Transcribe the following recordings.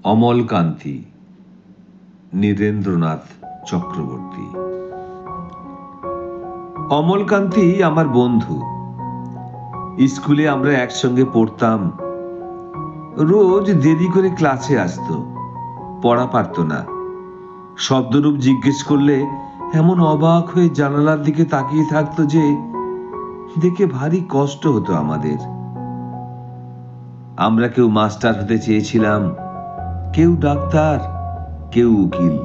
অমলকান্তি, নীরেন্দ্রনাথ চক্রবর্তী। অমলকান্তি আমার বন্ধু। স্কুলে আমরা একসঙ্গে পড়তাম। রোজ দেরি করে ক্লাসে আসতো, পড়া পারত না। শব্দরূপ জিজ্ঞেস করলে এমন অবাক হয়ে জানালার দিকে তাকিয়ে থাকতো যে দেখে ভারী কষ্ট হতো আমাদের। আমরা কেউ মাস্টার হতে চেয়েছিলাম, কেউ ডাক্তার, কেউ উকিল।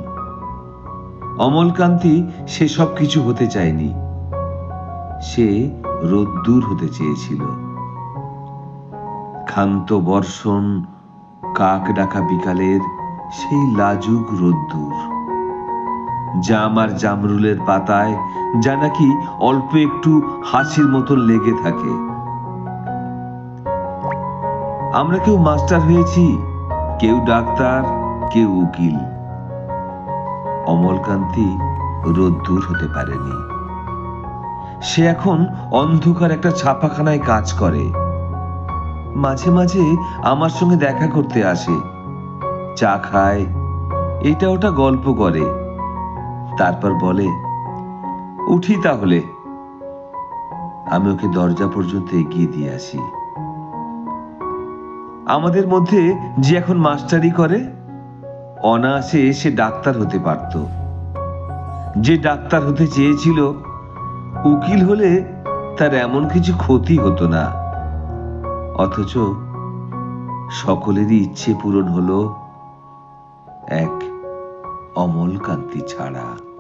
অমলকান্তি সেসব কিছু হতে চায়নি। সে রোদ্দুর হতে চেয়েছিল। ক্ষান্ত বর্ষণ, কাক ডাকা বিকালের সেই লাজুক রোদ্দুর, জাম আর জামরুলের পাতায় যা নাকি অল্প একটু হাসির মতন লেগে থাকে। আমরা কেউ মাস্টার হয়েছি, কেউ ডাক্তার, কেউ উকিল। অমলকান্তি রোদ্দুর হতে পারেনি। সে এখন অন্ধকার একটা ছাপাখানায় কাজ করে। মাঝে মাঝে আমার সঙ্গে দেখা করতে আসে, চা খায়, এটা ওটা গল্প করে, তারপর বলে, উঠি তাহলে। আমি ওকে দরজা পর্যন্ত এগিয়ে দিয়ে আসি। আমাদের মধ্যে যে এখন মাস্টারি করে, অনায়াসে সে ডাক্তার হতে পারত। যে ডাক্তার হতে চেয়েছিল, উকিল হলে তার এমন কিছু ক্ষতি হতো না। অথচ সকলেরই ইচ্ছে পূরণ হলো, এক অমলকান্তি ছাড়া।